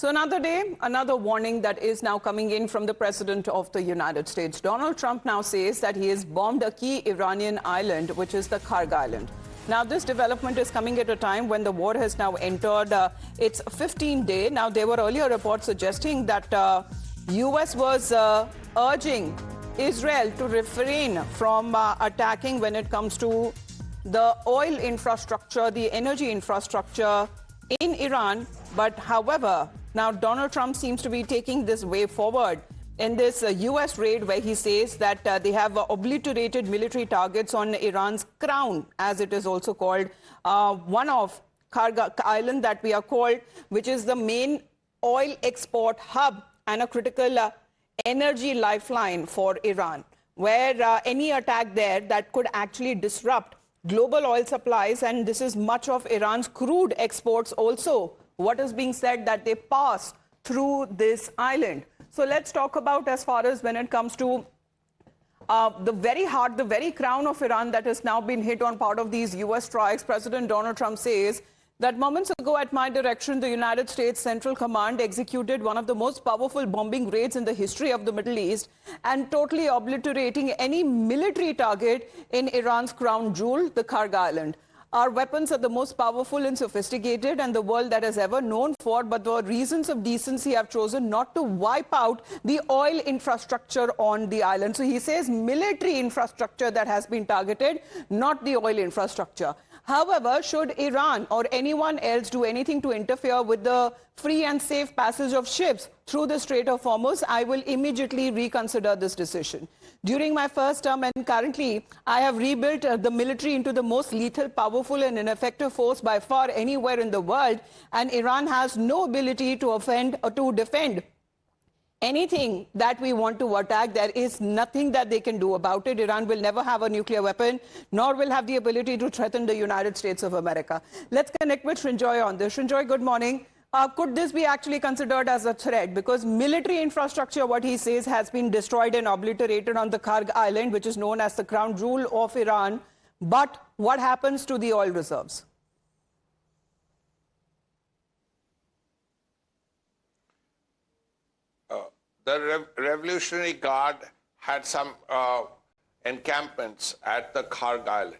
So another day, another warning that is now coming in from the President of the United States. Donald Trump now says that he has bombed a key Iranian island, which is the Kharg Island. Now, this development is coming at a time when the war has now entered its 15th day. Now, there were earlier reports suggesting that U.S. was urging Israel to refrain from attacking when it comes to the oil infrastructure, the energy infrastructure in Iran. But however, now Donald Trump seems to be taking this way forward in this U.S. raid where he says that they have obliterated military targets on Iran's crown, as it is also called, one of Kharg Island that we are called, which is the main oil export hub and a critical energy lifeline for Iran, where any attack there that could actually disrupt global oil supplies, and this is much of Iran's crude exports also, what is being said that they pass through this island. So let's talk about as far as when it comes to the very heart, the very crown of Iran that has now been hit on part of these U.S. strikes. President Donald Trump says that moments ago at my direction, the United States Central Command executed one of the most powerful bombing raids in the history of the Middle East and totally obliterating any military target in Iran's crown jewel, the Kharg Island. Our weapons are the most powerful and sophisticated and the world that has ever known for, but the reasons of decency have chosen not to wipe out the oil infrastructure on the island. So he says military infrastructure that has been targeted, not the oil infrastructure. However, should Iran or anyone else do anything to interfere with the free and safe passage of ships through the Strait of Hormuz, I will immediately reconsider this decision. During my first term and currently, I have rebuilt the military into the most lethal, powerful and ineffective force by far anywhere in the world, and Iran has no ability to defend anything that we want to attack. There is nothing that they can do about it. Iran will never have a nuclear weapon, nor will have the ability to threaten the United States of America. Let's connect with Srinjoy on this. Srinjoy, good morning. Could this be actually considered as a threat? Because military infrastructure, what he says, has been destroyed and obliterated on the Kharg Island, which is known as the crown jewel of Iran. But what happens to the oil reserves? The Revolutionary Guard had some encampments at the Kharg Island.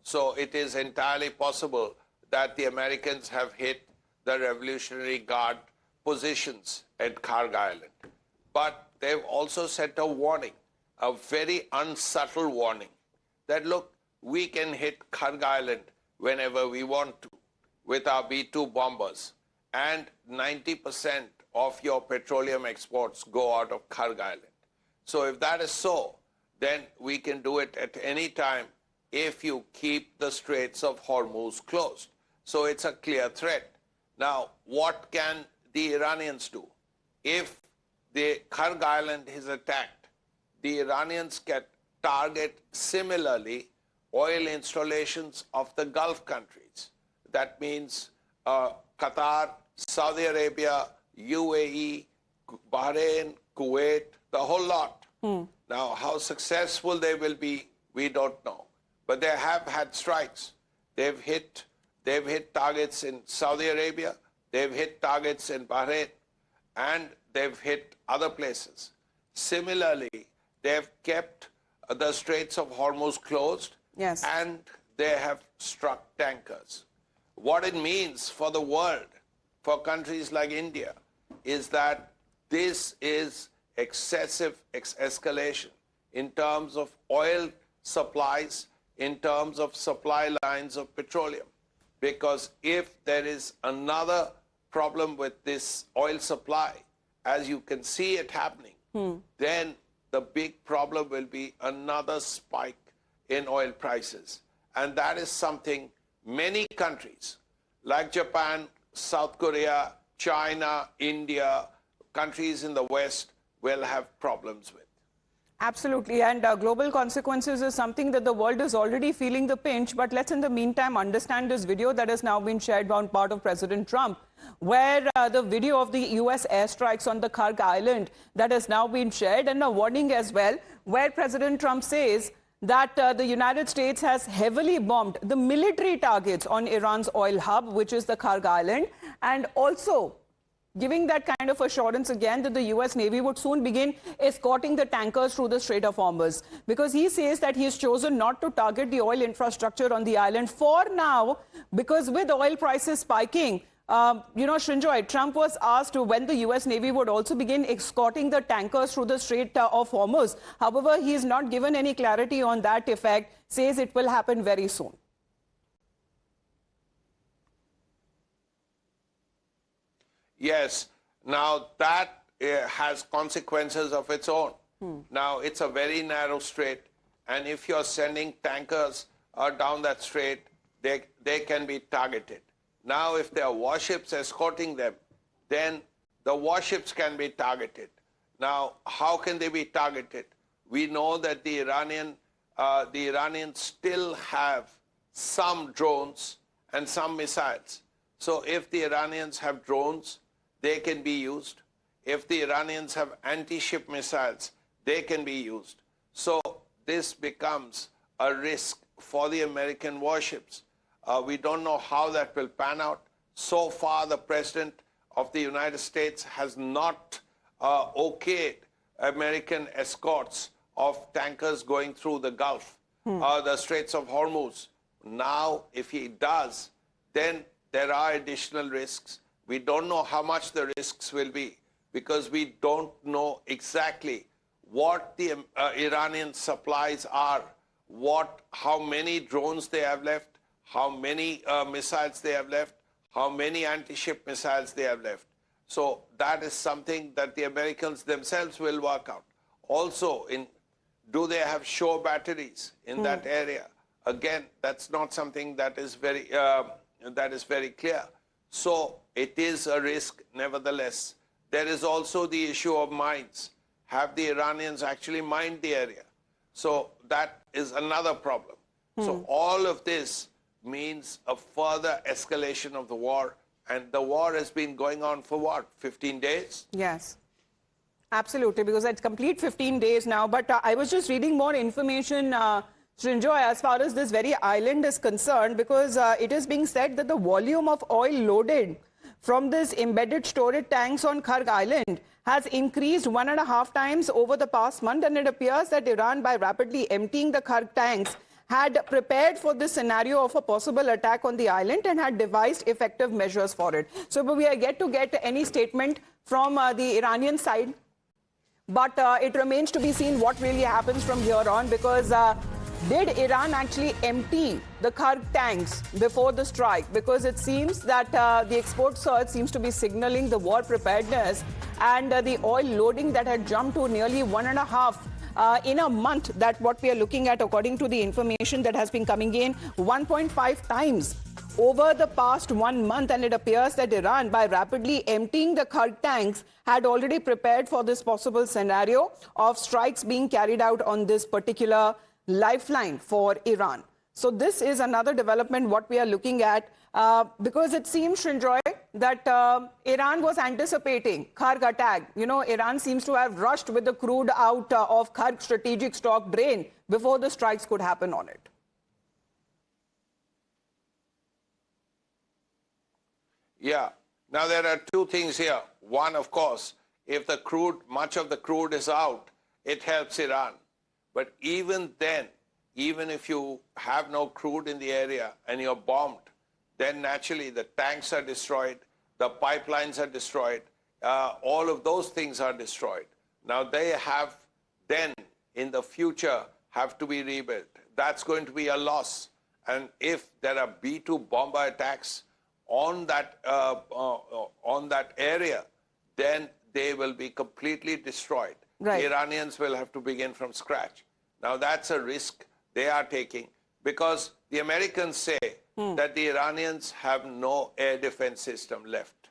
So it is entirely possible that the Americans have hit the Revolutionary Guard positions at Kharg Island. But they've also sent a warning, a very unsubtle warning, that look, we can hit Kharg Island whenever we want to with our B-2 bombers. And 90% of your petroleum exports go out of Kharg Island. So if that is so, then we can do it at any time if you keep the Straits of Hormuz closed. So it's a clear threat. Now, what can the Iranians do? If the Kharg Island is attacked, the Iranians can target similarly oil installations of the Gulf countries. That means Qatar, Saudi Arabia, UAE, Bahrain, Kuwait, the whole lot. Now, how successful they will be, we don't know. But they have had strikes. They've hit targets in Saudi Arabia, they've hit targets in Bahrain, and they've hit other places. Similarly, they've kept the Straits of Hormuz closed, yes, and they have struck tankers. What it means for the world, for countries like India, is that this is excessive escalation in terms of oil supplies, in terms of supply lines of petroleum. Because if there is another problem with this oil supply, as you can see it happening, then the big problem will be another spike in oil prices. And that is something many countries like Japan, South Korea, China, India, countries in the West will have problems with. Absolutely, and global consequences is something that the world is already feeling the pinch. But let's in the meantime understand this video that has now been shared on part of President Trump, where the video of the U.S. airstrikes on the Kharg Island that has now been shared, and a warning as well, where President Trump says that the United States has heavily bombed the military targets on Iran's oil hub, which is the Kharg Island, and also giving that kind of assurance again that the U.S. Navy would soon begin escorting the tankers through the Strait of Hormuz. Because he says that he has chosen not to target the oil infrastructure on the island for now, because with oil prices spiking, Srinjoy, Trump was asked when the U.S. Navy would also begin escorting the tankers through the Strait of Hormuz. However, he has not given any clarity on that effect, says it will happen very soon. Yes. Now, that has consequences of its own. Now, it's a very narrow strait, and if you're sending tankers down that strait, they can be targeted. Now, if there are warships escorting them, then the warships can be targeted. Now, how can they be targeted? We know that the Iranians still have some drones and some missiles. So if the Iranians have drones, they can be used. If the Iranians have anti-ship missiles, they can be used. So this becomes a risk for the American warships. We don't know how that will pan out. So far, the President of the United States has not okayed American escorts of tankers going through the Gulf, the Straits of Hormuz. Now, if he does, then there are additional risks. We don't know how much the risks will be, because we don't know exactly what the Iranian supplies are, how many drones they have left, how many missiles they have left, how many anti-ship missiles they have left. So that is something that the Americans themselves will work out. Also, do they have shore batteries in that area? Again, that's not something that is very clear. So it is a risk, nevertheless. There is also the issue of mines. Have the Iranians actually mined the area? So that is another problem. So all of this means a further escalation of the war. And the war has been going on for what, 15 days? Yes, absolutely, because it's complete 15 days now. But I was just reading more information, Srinjoy, as far as this very island is concerned, because it is being said that the volume of oil loaded from this embedded storage tanks on Kharg Island has increased 1.5 times over the past month, and it appears that Iran, by rapidly emptying the Kharg tanks, had prepared for this scenario of a possible attack on the island and had devised effective measures for it. So we are yet to get any statement from the Iranian side, but it remains to be seen what really happens from here on, because did Iran actually empty the Kharg tanks before the strike? Because it seems that the export surge seems to be signaling the war preparedness, and the oil loading that had jumped to nearly 1.5 in a month, that what we are looking at according to the information that has been coming in, 1.5 times over the past 1 month. And it appears that Iran, by rapidly emptying the Kharg tanks, had already prepared for this possible scenario of strikes being carried out on this particular lifeline for Iran. So this is another development what we are looking at, because it seems, Srinjoy, that Iran was anticipating Kharg attack. Iran seems to have rushed with the crude out of Kharg strategic stock drain before the strikes could happen on it. Yeah. Now, there are two things here. One, of course, if the crude, much of the crude is out, it helps Iran. But even then, even if you have no crude in the area and you're bombed, then naturally the tanks are destroyed, the pipelines are destroyed, all of those things are destroyed. Now they have then, in the future, have to be rebuilt. That's going to be a loss. And if there are B-2 bomber attacks on that area, then they will be completely destroyed. Right. The Iranians will have to begin from scratch. Now, that's a risk they are taking, because the Americans say that the Iranians have no air defense system left.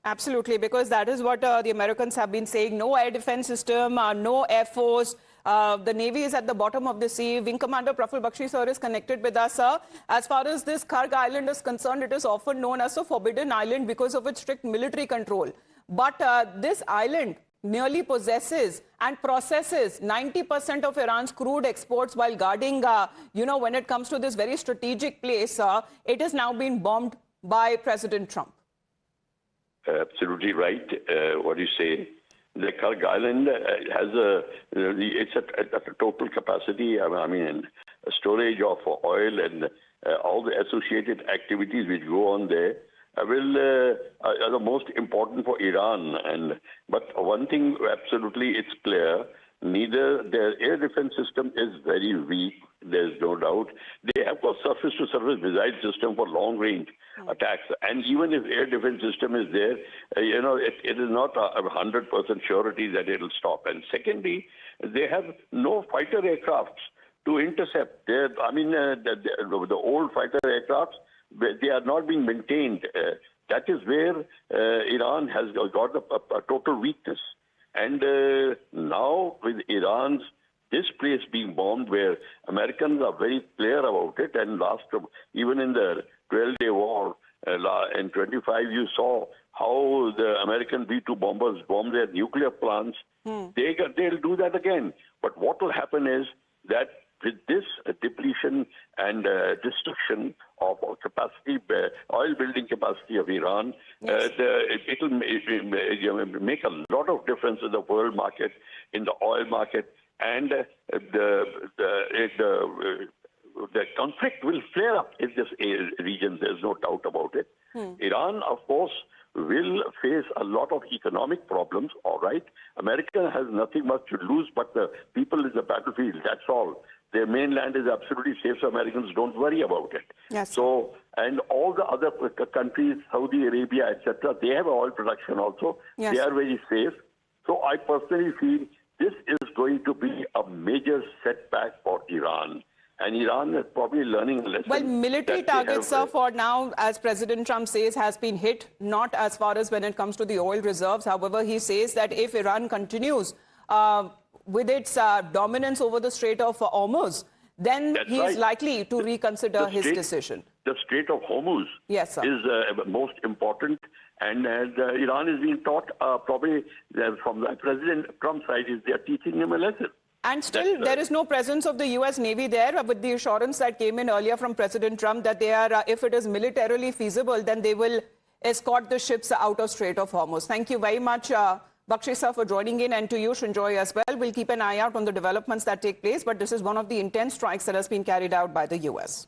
Absolutely, because that is what the Americans have been saying. No air defense system, no air force. The Navy is at the bottom of the sea. Wing Commander Praful Bakshi sir is connected with us, sir. As far as this Kharg Island is concerned, it is often known as a forbidden island because of its strict military control. But this island nearly possesses and processes 90% of Iran's crude exports, while guarding, when it comes to this very strategic place, it has now been bombed by President Trump. absolutely right. What you say. The Kharg Island has it's at a total capacity, I mean, storage of oil and all the associated activities which go on there are the most important for Iran. But one thing absolutely it's clear, neither their air defense system is very weak, there's no doubt. They have got surface-to-surface missile system for long-range attacks. And even if air defense system is there, it is not a 100% surety that it will stop. And secondly, they have no fighter aircrafts to intercept. The old fighter aircrafts, they are not being maintained. That is where Iran has got a total weakness. And now with this place being bombed, where Americans are very clear about it, and even in the 12-day war in 25, you saw how the American B-2 bombers bombed their nuclear plants. They'll do that again. But what will happen is that with this depletion and destruction of capacity, oil building capacity of Iran, it will make a lot of difference in the world market, in the oil market, and the conflict will flare up in this region. There's no doubt about it. Iran, of course, will face a lot of economic problems, all right. America has nothing much to lose but the people in the battlefield, that's all. Their mainland is absolutely safe, so Americans don't worry about it. Yes. So, and all the other countries, Saudi Arabia, etc., they have oil production also. Yes. They are very safe. So I personally feel this is going to be a major setback for Iran. And Iran is probably learning a lesson. Well, military targets, sir, for now, as President Trump says, has been hit, not as far as when it comes to the oil reserves. However, he says that if Iran continues with its dominance over the Strait of Hormuz, then he is likely to reconsider his decision. The Strait of Hormuz is most important. And Iran is being taught probably from President Trump's side, they are teaching him a lesson. And still, there is no presence of the U.S. Navy there, with the assurance that came in earlier from President Trump that they are, if it is militarily feasible, then they will escort the ships out of Strait of Hormuz. Thank you very much, Bakshi sir, for joining in, and to you, Shinjoy, as well. We'll keep an eye out on the developments that take place, but this is one of the intense strikes that has been carried out by the U.S.